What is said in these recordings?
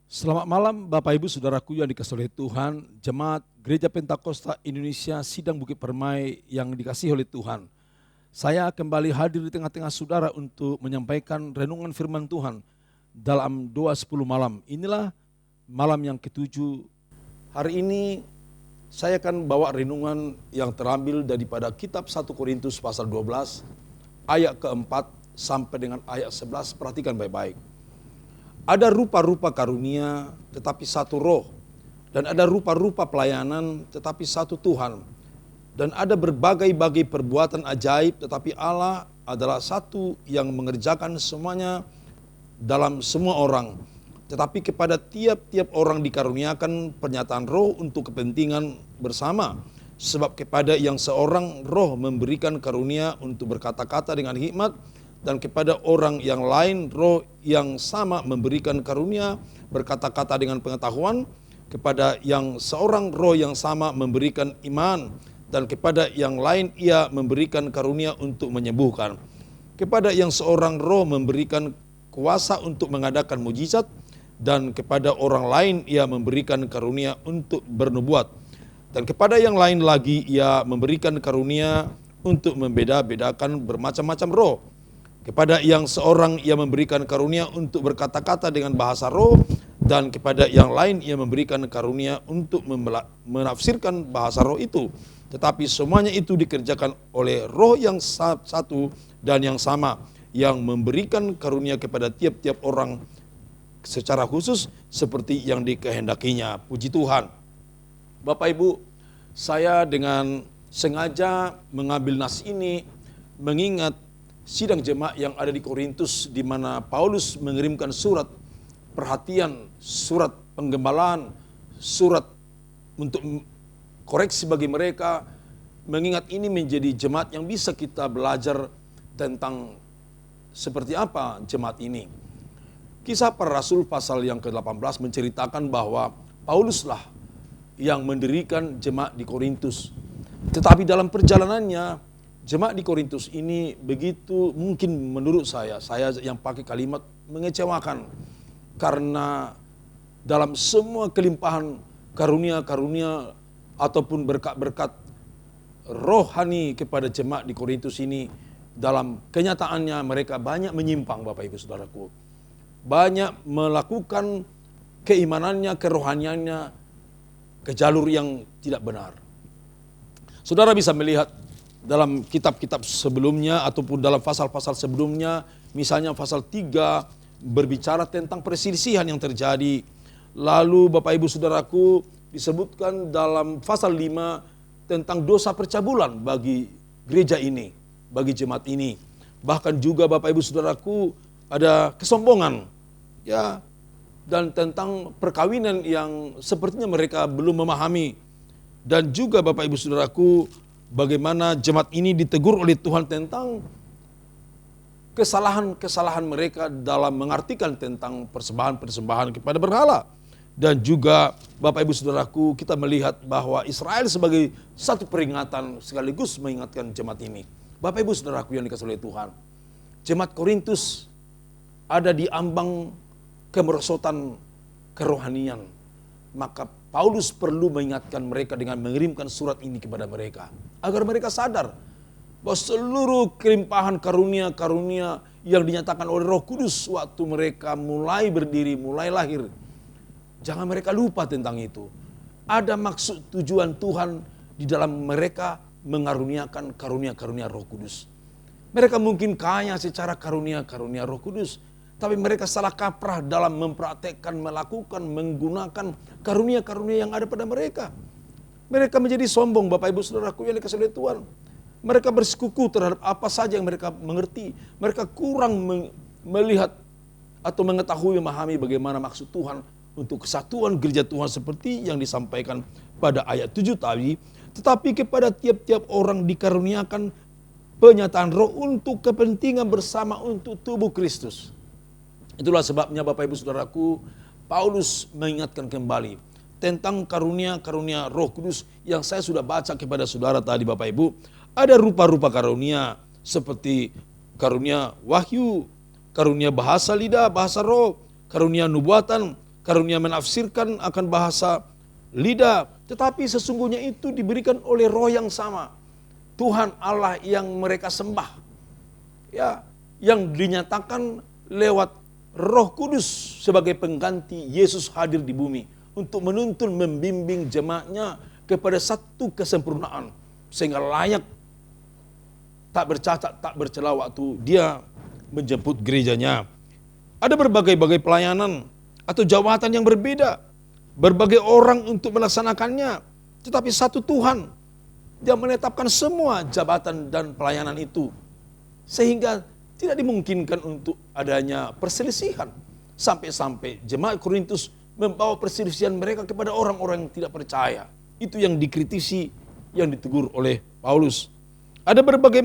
Selamat malam Bapak Ibu Saudaraku yang dikasihi oleh Tuhan, Jemaat Gereja Pentakosta Indonesia Sidang Bukit Permai yang dikasihi oleh Tuhan. Saya kembali hadir di tengah-tengah saudara untuk menyampaikan renungan firman Tuhan dalam doa 10 malam. Inilah malam yang ketujuh. Hari ini saya akan bawa renungan yang terambil daripada kitab 1 Korintus pasal 12 ayat keempat sampai dengan ayat 11. Perhatikan baik-baik. Ada rupa-rupa karunia tetapi satu roh, dan ada rupa-rupa pelayanan tetapi satu Tuhan, dan ada berbagai-bagai perbuatan ajaib tetapi Allah adalah satu yang mengerjakan semuanya dalam semua orang. Tetapi kepada tiap-tiap orang dikaruniakan pernyataan roh untuk kepentingan bersama. Sebab kepada yang seorang roh memberikan karunia untuk berkata-kata dengan hikmat, dan kepada orang yang lain roh yang sama memberikan karunia berkata-kata dengan pengetahuan, kepada yang seorang roh yang sama memberikan iman, dan kepada yang lain ia memberikan karunia untuk menyembuhkan. Kepada yang seorang roh memberikan kuasa untuk mengadakan mujizat, dan kepada orang lain ia memberikan karunia untuk bernubuat, dan kepada yang lain lagi ia memberikan karunia untuk membeda-bedakan bermacam-macam roh. Kepada yang seorang ia memberikan karunia untuk berkata-kata dengan bahasa roh, dan kepada yang lain ia memberikan karunia untuk menafsirkan bahasa roh itu. Tetapi semuanya itu dikerjakan oleh roh yang satu dan yang sama, yang memberikan karunia kepada tiap-tiap orang secara khusus seperti yang dikehendakinya. Puji Tuhan. Bapak Ibu, saya dengan sengaja mengambil nas ini mengingat sidang jemaat yang ada di Korintus, di mana Paulus mengirimkan surat perhatian, surat penggembalaan, surat untuk koreksi bagi mereka. Mengingat ini menjadi jemaat yang bisa kita belajar tentang seperti apa jemaat ini. Kisah para Rasul pasal yang ke-18 menceritakan bahwa Pauluslah yang mendirikan jemaat di Korintus. Tetapi dalam perjalanannya, jemaat di Korintus ini begitu, mungkin menurut saya yang pakai kalimat mengecewakan. Karena dalam semua kelimpahan karunia-karunia ataupun berkat-berkat rohani kepada jemaat di Korintus ini, dalam kenyataannya mereka banyak menyimpang Bapak Ibu Saudaraku. Banyak melakukan keimanannya, kerohaniannya ke jalur yang tidak benar. Saudara bisa melihat dalam kitab-kitab sebelumnya ataupun dalam pasal-pasal sebelumnya, misalnya pasal 3 berbicara tentang perselisihan yang terjadi. Lalu Bapak Ibu Saudaraku disebutkan dalam pasal 5 tentang dosa percabulan bagi gereja ini, bagi jemaat ini. Bahkan juga Bapak Ibu Saudaraku ada kesombongan, ya, dan tentang perkawinan yang sepertinya mereka belum memahami. Dan juga Bapak Ibu Saudaraku, bagaimana jemaat ini ditegur oleh Tuhan tentang kesalahan-kesalahan mereka dalam mengartikan tentang persembahan-persembahan kepada berhala. Dan juga Bapak Ibu Saudaraku, kita melihat bahwa Israel sebagai satu peringatan sekaligus mengingatkan jemaat ini. Bapak Ibu Saudaraku yang dikasihi oleh Tuhan, jemaat Korintus ada di ambang kemerosotan kerohanian. Maka Paulus perlu mengingatkan mereka dengan mengirimkan surat ini kepada mereka, agar mereka sadar bahwa seluruh kelimpahan karunia-karunia yang dinyatakan oleh Roh Kudus waktu mereka mulai berdiri, mulai lahir, jangan mereka lupa tentang itu. Ada maksud tujuan Tuhan di dalam mereka mengaruniakan karunia-karunia Roh Kudus. Mereka mungkin kaya secara karunia-karunia Roh Kudus, tapi mereka salah kaprah dalam mempraktekkan, melakukan, menggunakan karunia-karunia yang ada pada mereka. Mereka menjadi sombong Bapak Ibu Saudaraku yang dikasihi oleh Tuhan. Mereka bersekuku terhadap apa saja yang mereka mengerti. Mereka kurang melihat atau mengetahui, memahami bagaimana maksud Tuhan untuk kesatuan gereja Tuhan seperti yang disampaikan pada ayat 7 tadi. Tetapi kepada tiap-tiap orang dikaruniakan penyataan roh untuk kepentingan bersama untuk tubuh Kristus. Itulah sebabnya Bapak Ibu Saudaraku, Paulus mengingatkan kembali tentang karunia-karunia Roh Kudus yang saya sudah baca kepada saudara tadi Bapak Ibu. Ada rupa-rupa karunia seperti karunia wahyu, karunia bahasa lidah, bahasa roh, karunia nubuatan, karunia menafsirkan akan bahasa lidah, tetapi sesungguhnya itu diberikan oleh roh yang sama. Tuhan Allah yang mereka sembah, ya, yang dinyatakan lewat Roh Kudus sebagai pengganti Yesus hadir di bumi untuk menuntun, membimbing jemaatnya kepada satu kesempurnaan sehingga layak, tak bercacat, tak bercela waktu dia menjemput gerejanya. Ada berbagai-bagai pelayanan atau jabatan yang berbeda, berbagai orang untuk melaksanakannya, tetapi satu Tuhan yang menetapkan semua jabatan dan pelayanan itu, sehingga tidak dimungkinkan untuk adanya perselisihan. Sampai-sampai jemaat Korintus membawa perselisihan mereka kepada orang-orang yang tidak percaya. Itu yang dikritisi, yang ditegur oleh Paulus. Ada berbagai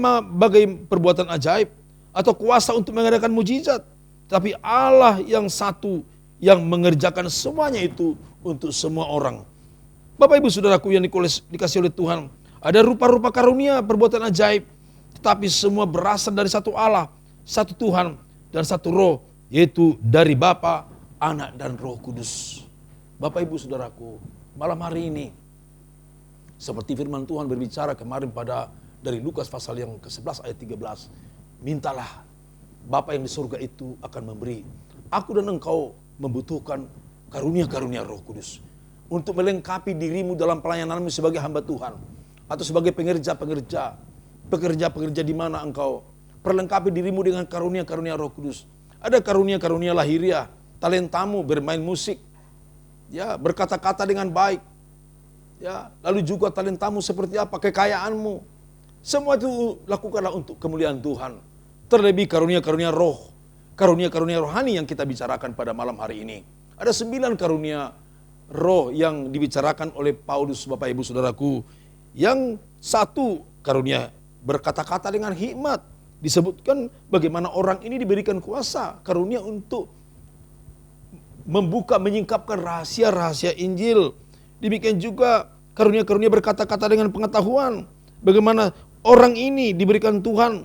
perbuatan ajaib atau kuasa untuk mengadakan mujizat. Tapi Allah yang satu yang mengerjakan semuanya itu untuk semua orang. Bapak ibu saudaraku yang dikasih oleh Tuhan, ada rupa-rupa karunia perbuatan ajaib, tetapi semua berasal dari satu Allah, satu Tuhan, dan satu Roh, yaitu dari Bapa, Anak, dan Roh Kudus. Bapak ibu saudaraku, malam hari ini, seperti firman Tuhan berbicara kemarin dari Lukas pasal yang ke-11 ayat 13. Mintalah, Bapa yang di surga itu akan memberi. Aku dan engkau membutuhkan karunia-karunia Roh Kudus untuk melengkapi dirimu dalam pelayananmu sebagai hamba Tuhan, atau sebagai pekerja di mana engkau perlengkapi dirimu dengan karunia-karunia Roh Kudus. Ada karunia-karunia lahiriah, talentamu bermain musik, ya, berkata-kata dengan baik, ya, lalu juga talentamu seperti apa, kekayaanmu. Semua itu lakukanlah untuk kemuliaan Tuhan. Terlebih karunia-karunia roh, karunia-karunia rohani yang kita bicarakan pada malam hari ini. Ada 9 karunia roh yang dibicarakan oleh Paulus, Bapak Ibu Saudaraku. Yang satu karunia berkata-kata dengan hikmat. Disebutkan bagaimana orang ini diberikan kuasa, karunia untuk membuka, menyingkapkan rahasia-rahasia Injil. Demikian juga karunia-karunia berkata-kata dengan pengetahuan. Bagaimana orang ini diberikan Tuhan,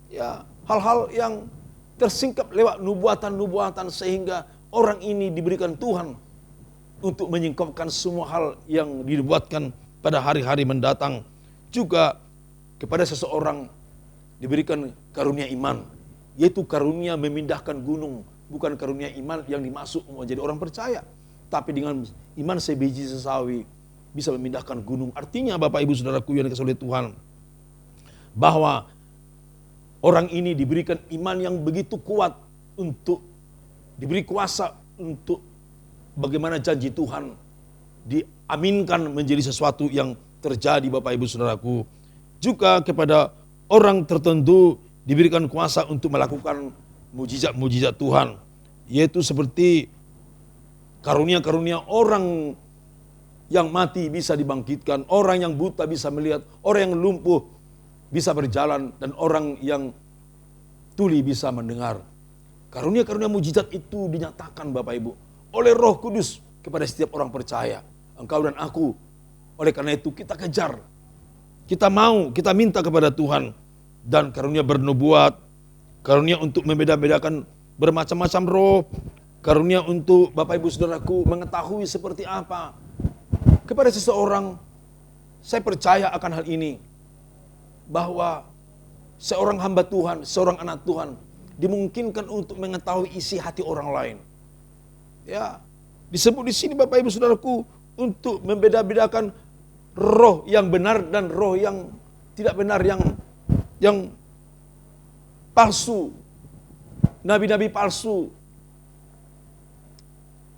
ya, hal-hal yang tersingkap lewat nubuatan-nubuatan, sehingga orang ini diberikan Tuhan untuk menyingkapkan semua hal yang dibuatkan pada hari-hari mendatang. Juga kepada seseorang diberikan karunia iman, yaitu karunia memindahkan gunung. Bukan karunia iman yang dimaksud menjadi orang percaya, tapi dengan iman sebiji sesawi bisa memindahkan gunung. Artinya Bapak Ibu Saudaraku yang dikasihi oleh Tuhan, bahwa orang ini diberikan iman yang begitu kuat untuk diberi kuasa untuk bagaimana janji Tuhan diaminkan menjadi sesuatu yang terjadi. Bapak Ibu Saudaraku, juga kepada orang tertentu diberikan kuasa untuk melakukan mujizat-mujizat Tuhan, yaitu seperti karunia-karunia orang yang mati bisa dibangkitkan, orang yang buta bisa melihat, orang yang lumpuh bisa berjalan, dan orang yang tuli bisa mendengar. Karunia-karunia mujizat itu dinyatakan Bapak Ibu oleh Roh Kudus kepada setiap orang percaya, engkau dan aku. Oleh karena itu kita kejar, kita mau, kita minta kepada Tuhan. Dan karunia bernubuat, karunia untuk membeda-bedakan bermacam-macam roh, karunia untuk Bapak Ibu Saudaraku mengetahui seperti apa. Kepada seseorang, saya percaya akan hal ini, bahwa seorang hamba Tuhan, seorang anak Tuhan dimungkinkan untuk mengetahui isi hati orang lain. Ya, disebut di sini Bapak Ibu Saudaraku untuk membeda-bedakan roh yang benar dan roh yang tidak benar, yang palsu, nabi-nabi palsu.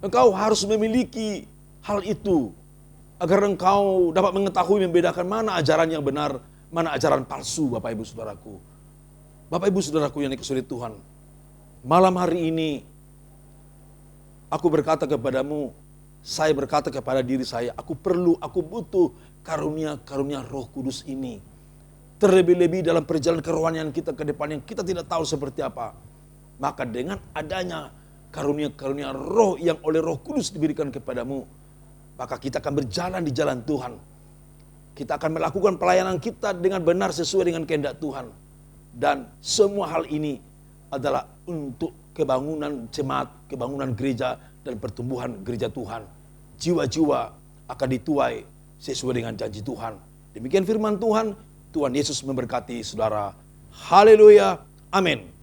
Engkau harus memiliki hal itu agar engkau dapat mengetahui, membedakan mana ajaran yang benar, mana ajaran palsu. Bapak Ibu Saudaraku, Bapak Ibu Saudaraku yang dikasihi Tuhan, malam hari ini aku berkata kepadamu, saya berkata kepada diri saya, aku butuh karunia-karunia Roh Kudus ini. Terlebih-lebih dalam perjalanan kerohanian kita ke depan yang kita tidak tahu seperti apa. Maka dengan adanya karunia-karunia roh yang oleh Roh Kudus diberikan kepadamu, maka kita akan berjalan di jalan Tuhan. Kita akan melakukan pelayanan kita dengan benar sesuai dengan kehendak Tuhan. Dan semua hal ini adalah untuk kebangunan jemaat, kebangunan gereja, dan pertumbuhan gereja Tuhan. Jiwa-jiwa akan dituai sesuai dengan janji Tuhan. Demikian firman Tuhan. Tuhan Yesus memberkati saudara. Haleluya. Amin.